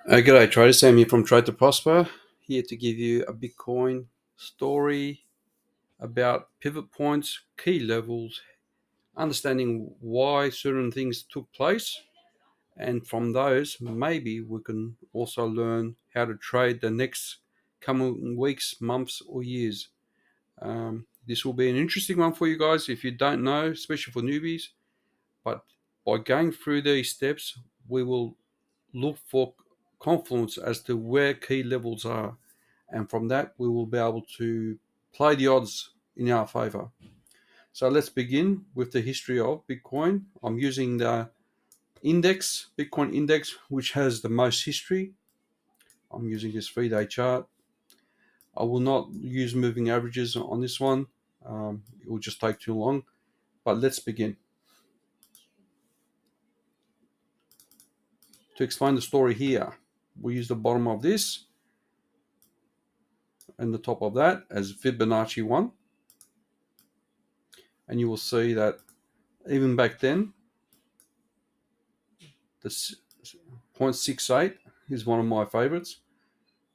G'day traders, Sam here from Trade to Prosper, here to give you a Bitcoin story about pivot points, key levels, understanding why certain things took place, and from those, maybe we can also learn how to trade the next coming weeks, months, or years. This will be an interesting one for you guys if you don't know, especially for newbies, but by going through these steps, we will look for confluence as to where key levels are. And from that, we will be able to play the odds in our favor. So let's begin with the history of Bitcoin. I'm using the index, Bitcoin index, which has the most history. I'm using this 3-day chart. I will not use moving averages on this one. It will just take too long. But let's begin. To explain the story here, we use the bottom of this and the top of that as Fibonacci 1. And you will see that even back then, the 0.68 is one of my favorites,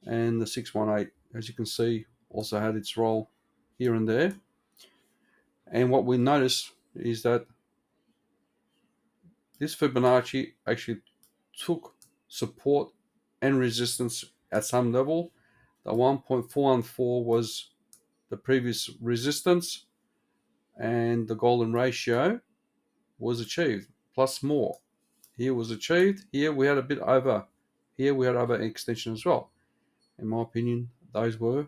and the 618, as you can see, also had its role here and there. And what we notice is that this Fibonacci actually took support and resistance at some level. The 1.414 was the previous resistance, and the golden ratio was achieved, plus more. Here was achieved. Here we had a bit over. Here we had over extension as well. In my opinion, those were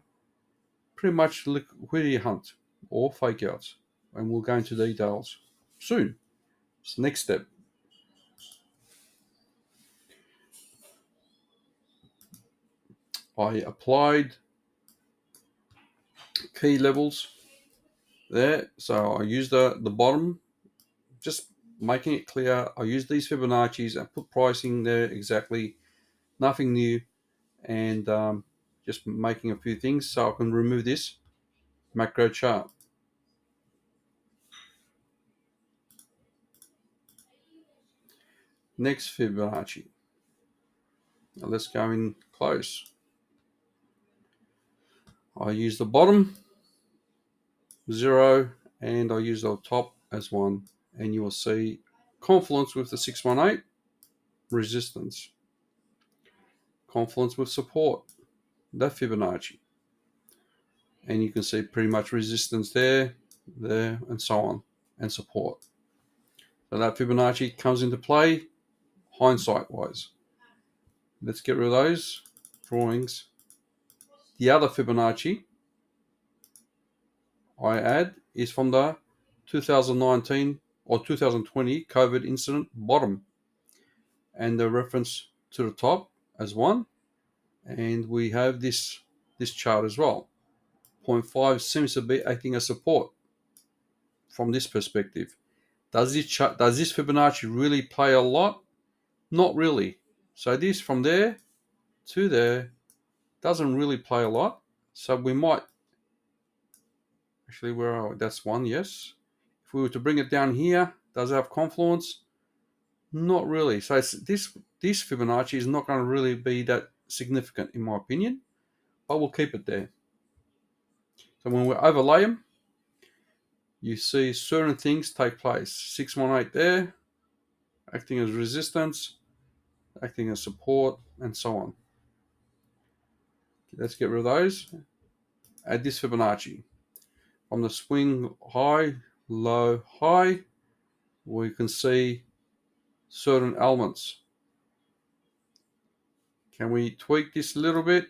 pretty much liquidity hunt or fake outs. And we'll go into details soon. So next step. I applied key levels there. So I used the bottom, just making it clear. I used these Fibonacci's and put pricing there exactly. Nothing new. And just making a few things so I can remove this macro chart. Next Fibonacci. Now let's go in close. I use the bottom 0 and I use the top as 1, and you will see confluence with the 618, resistance, confluence with support, that Fibonacci, and you can see pretty much resistance there, and so on, and support. So that Fibonacci comes into play hindsight wise. Let's get rid of those drawings. The other Fibonacci I add is from the 2019 or 2020 COVID incident bottom, and the reference to the top as 1, and we have this chart as well. 0.5 seems to be acting as support from this perspective. Does this Fibonacci really play a lot? Not really. So this from there to there doesn't really play a lot. So we might actually, where are we? That's 1, yes. If we were to bring it down here, does it have confluence? Not really. So this Fibonacci is not going to really be that significant in my opinion, but we'll keep it there. So when we overlay them, you see certain things take place. 618 there, acting as resistance, acting as support, and so on. Let's get rid of those. Add this Fibonacci. From the swing high, low, high, we can see certain elements. Can we tweak this a little bit?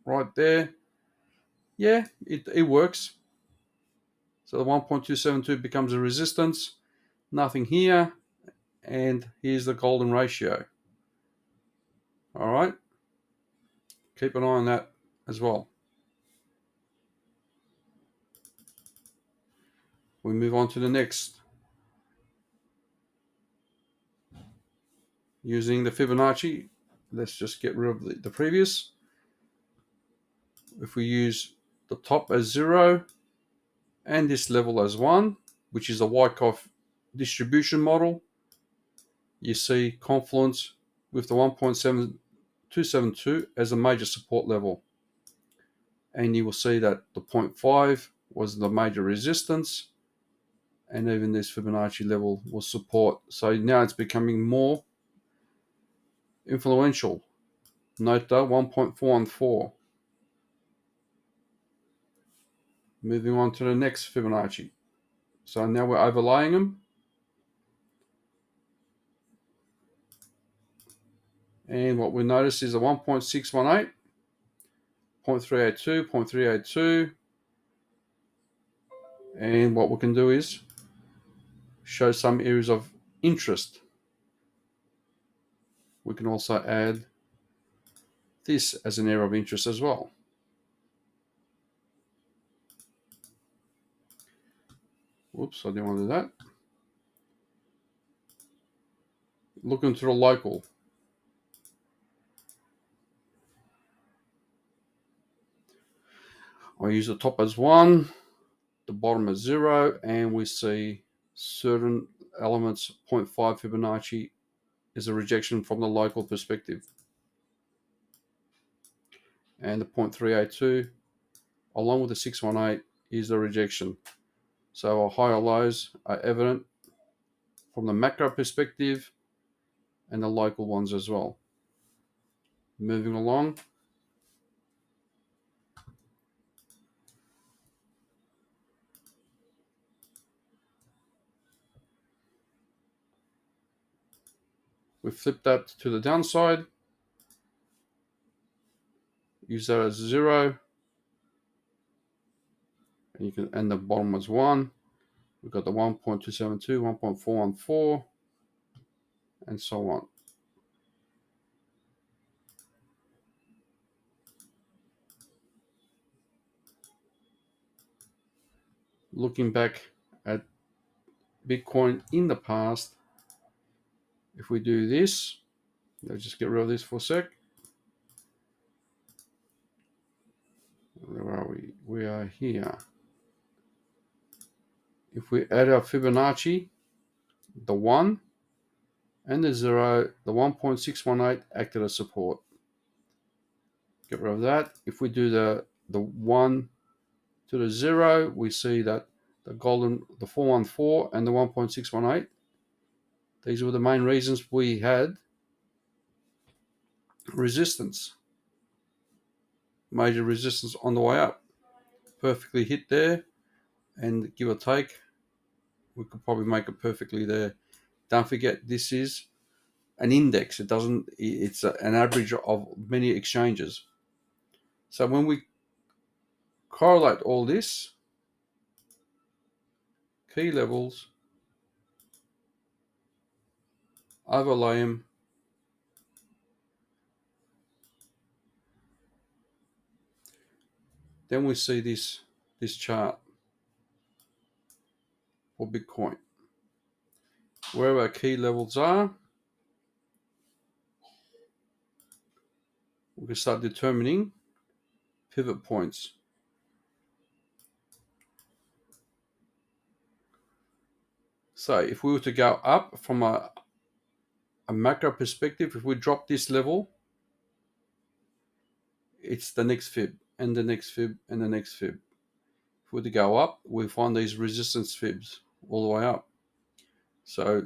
Right there. Yeah, it works. So the 1.272 becomes a resistance. Nothing here. And here's the golden ratio. All right. Keep an eye on that as well. We move on to the next. Using the Fibonacci, let's just get rid of the previous. If we use the top as 0 and this level as 1, which is a Wyckoff distribution model, you see confluence with the 1.7272 as a major support level. And you will see that the 0.5 was the major resistance, and even this Fibonacci level was support. So now it's becoming more influential. Note that 1.414. Moving on to the next Fibonacci. So now we're overlaying them. And what we notice is a 1.618, 0.382, 0.382. And what we can do is show some areas of interest. We can also add this as an area of interest as well. Whoops, I didn't want to do that. Looking to the local. I use the top as 1, the bottom as 0, and we see certain elements, 0.5 Fibonacci is a rejection from the local perspective. And the 0.382, along with the 618, is the rejection. So our higher lows are evident from the macro perspective and the local ones as well. Moving along. We flip that to the downside. Use that as 0. And the bottom was 1. We've got the 1.272, 1.414, and so on. Looking back at Bitcoin in the past, if we do this, let's just get rid of this for a sec. Where are we? We are here. If we add our Fibonacci, the 1 and the 0, the 1.618 acted as support. Get rid of that. If we do the 1 to the 0, we see that the 414 and the 1.618, these were the main reasons we had resistance, major resistance on the way up. Perfectly hit there, and give or take, we could probably make it perfectly there. Don't forget, this is an index. It's an average of many exchanges. So when we correlate all this, key levels, overlay them, then we see this chart for Bitcoin. Where our key levels are, we can start determining pivot points. So if we were to go up from a macro perspective, if we drop this level, it's the next fib and the next fib and the next fib. If we were to go up, we find these resistance fibs all the way up. So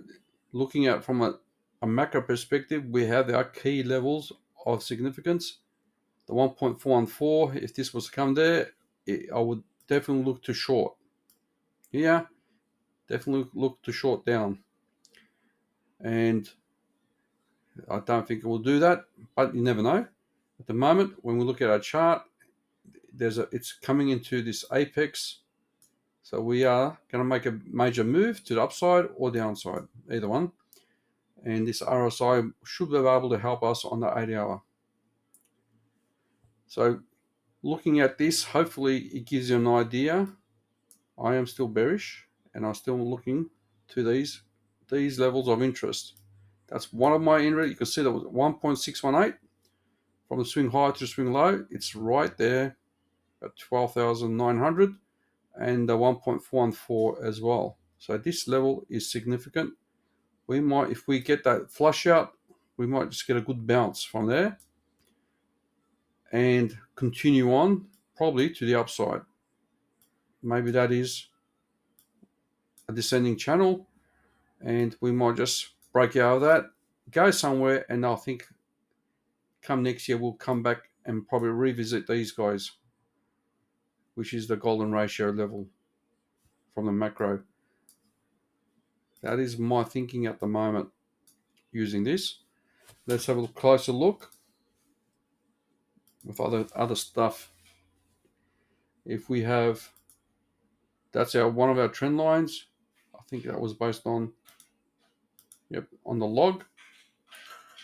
looking at from a macro perspective, we have our key levels of significance. The 1.414, if this was to come there, I would definitely look to short. Here, definitely look to short down. And I don't think it will do that, but you never know. At the moment, when we look at our chart, it's coming into this apex. So we are going to make a major move to the upside or downside, either one. And this RSI should be able to help us on the 8-hour. So looking at this, hopefully it gives you an idea. I am still bearish, and I'm still looking to these levels of interest. That's one of my interest. You can see that was 1.618 from the swing high to the swing low. It's right there at 12,900, and the 1.414 as well. So this level is significant. We might, if we get that flush out, we might just get a good bounce from there and continue on probably to the upside. Maybe that is a descending channel and we might just break out of that, go somewhere, and I think come next year we'll come back and probably revisit these guys, which is the golden ratio level from the macro. That is my thinking at the moment using this. Let's have a closer look with other stuff. If we have, that's one of our trend lines. I think that was based on, on the log.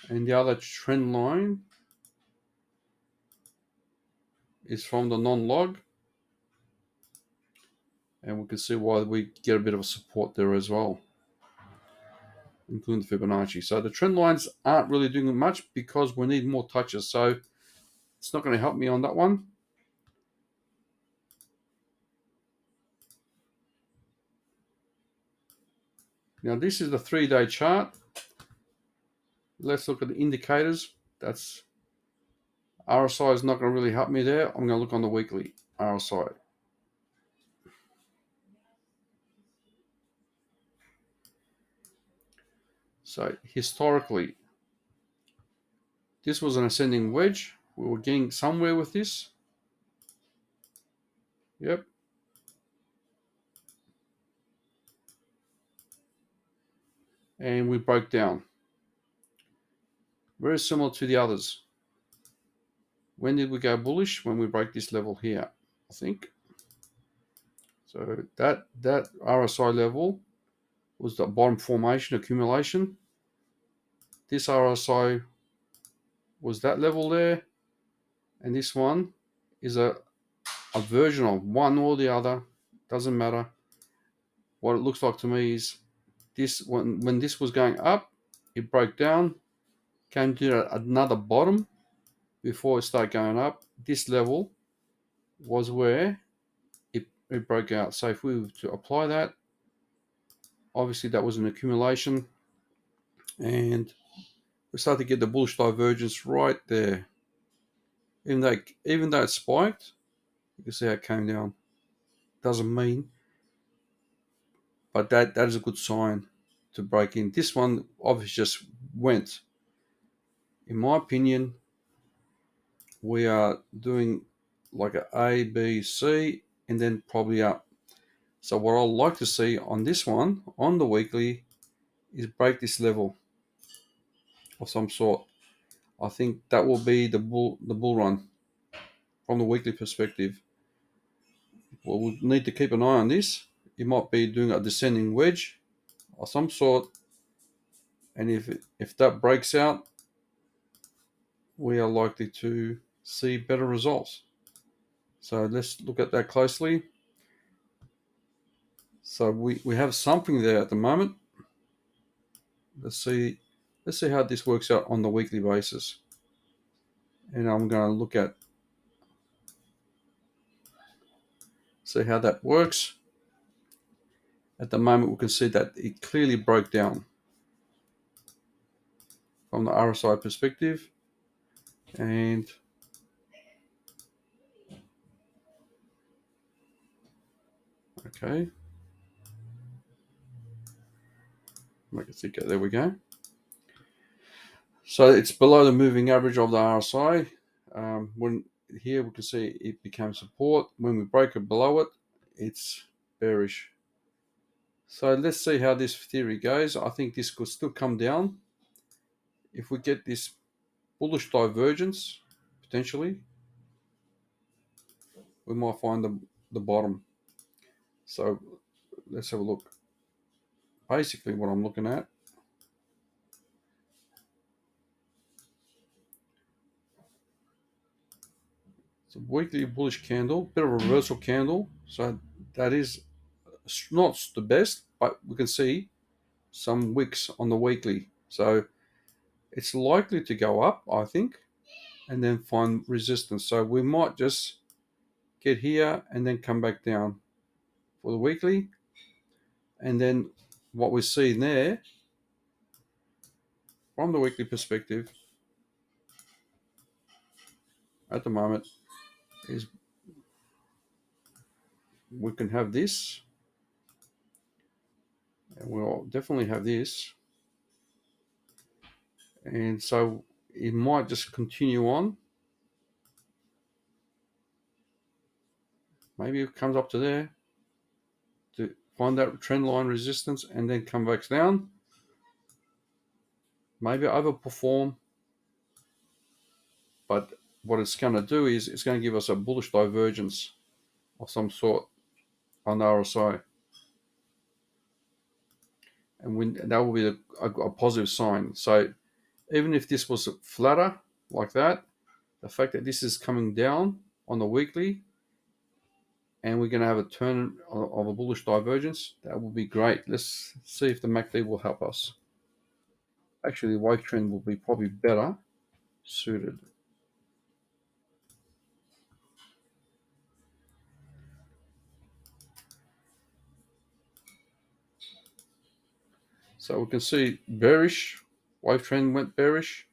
And the other trend line is from the non-log. And we can see why we get a bit of a support there as well, including the Fibonacci. So the trend lines aren't really doing much because we need more touches. So it's not going to help me on that one. Now this is the 3-day chart. Let's look at the indicators. That's RSI is not going to really help me there. I'm going to look on the weekly RSI. So historically, this was an ascending wedge. We were getting somewhere with this. Yep. And we broke down. Very similar to the others. When did we go bullish? When we break this level here, I think. So that RSI level was the bottom formation accumulation. This RSI was that level there. And this one is a version of one or the other. Doesn't matter. What it looks like to me is this, when this was going up, it broke down, came to another bottom before it started going up. This level was where it broke out. So if we were to apply that, obviously that was an accumulation, and we start to get the bullish divergence right there. Even though it spiked, you can see how it came down. Doesn't mean, but that is a good sign to break in. This one obviously just went. In my opinion, we are doing like A, B, C, and then probably up. So what I'd like to see on this one, on the weekly, is break this level of some sort. I think that will be the bull run from the weekly perspective. Well, we'll need to keep an eye on this. It might be doing a descending wedge of some sort, and if that breaks out, we are likely to see better results. So let's look at that closely. So we have something there at the moment. Let's see how this works out on the weekly basis. And I'm going to look at, see how that works. At the moment, we can see that it clearly broke down from the RSI perspective. And okay, make it thicker. There we go. So it's below the moving average of the RSI. When here we can see it became support. When we break it below it, it's bearish. So let's see how this theory goes. I think this could still come down. If we get this bullish divergence, potentially, we might find the bottom. So let's have a look. Basically what I'm looking at, it's a weekly bullish candle, bit of a reversal candle. So that is not the best, but we can see some wicks on the weekly. So it's likely to go up, I think, and then find resistance. So we might just get here and then come back down for the weekly. And then what we see there from the weekly perspective at the moment is we can have this, and we'll definitely have this, and so it might just continue on. Maybe it comes up to there to find that trend line resistance and then come back down. Maybe overperform, but what it's going to do is it's going to give us a bullish divergence of some sort on the RSI, and that will be a positive sign. So even if this was flatter like that, the fact that this is coming down on the weekly and we're going to have a turn of a bullish divergence, that will be great. Let's see if the MACD will help us. Actually, the wave trend will be probably better suited. So we can see bearish, wave trend went bearish.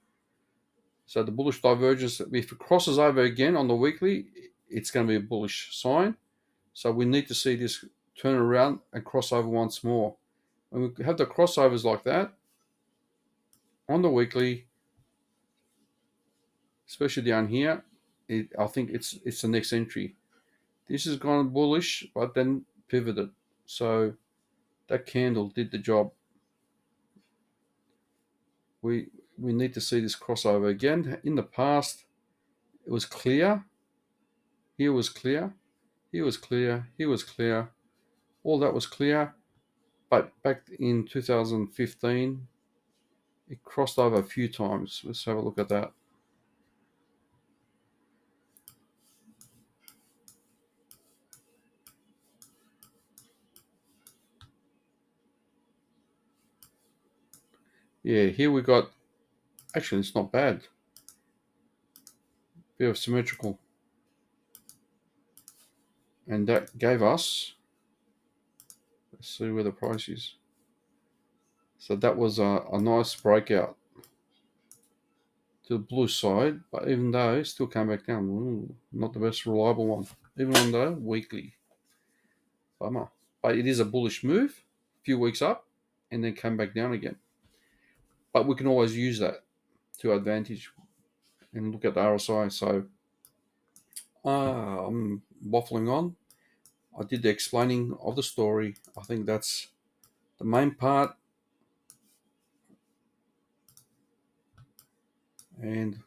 So the bullish divergence, if it crosses over again on the weekly, it's going to be a bullish sign. So we need to see this turn around and cross over once more. When we have the crossovers like that on the weekly, especially down here, I think it's the next entry. This has gone bullish, but then pivoted. So that candle did the job. We need to see this crossover again. In the past, it was clear. Here was clear. Here was clear. Here was clear. All that was clear. But back in 2015, it crossed over a few times. Let's have a look at that. Yeah, here we got, actually it's not bad. Bit of symmetrical. And that gave us, let's see where the price is. So that was a nice breakout to the blue side, but even though it still came back down. Ooh, not the best reliable one, even on the weekly. Bummer. But it is a bullish move, a few weeks up, and then came back down again. But we can always use that to advantage and look at the RSI. So I'm waffling on. I did the explaining of the story. I think that's the main part. And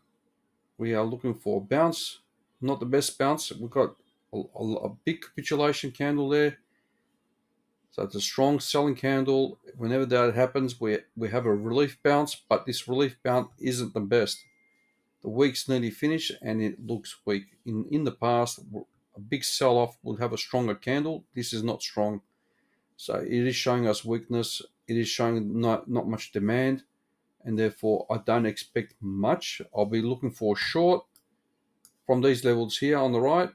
we are looking for a bounce, not the best bounce. We've got a big capitulation candle there. So it's a strong selling candle. Whenever that happens, we have a relief bounce, but this relief bounce isn't the best. The week's nearly finished and it looks weak. In the past, a big sell-off would have a stronger candle. This is not strong. So it is showing us weakness. It is showing not much demand, and therefore I don't expect much. I'll be looking for a short from these levels here on the right.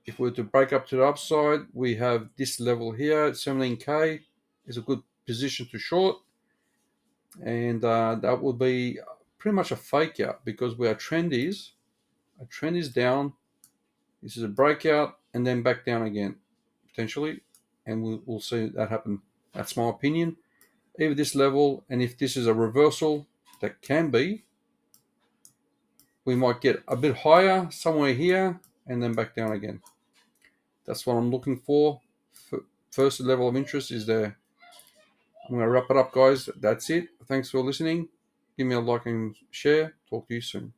If we were to break up to the upside, we have this level here, 17K is a good position to short. And that will be pretty much a fake out because where our trend is down. This is a breakout and then back down again, potentially. And we'll see that happen. That's my opinion. Either this level, and if this is a reversal, that can be, we might get a bit higher somewhere here and then back down again. That's what I'm looking for. First level of interest is there. I'm going to wrap it up, guys. That's it. Thanks for listening. Give me a like and share. Talk to you soon.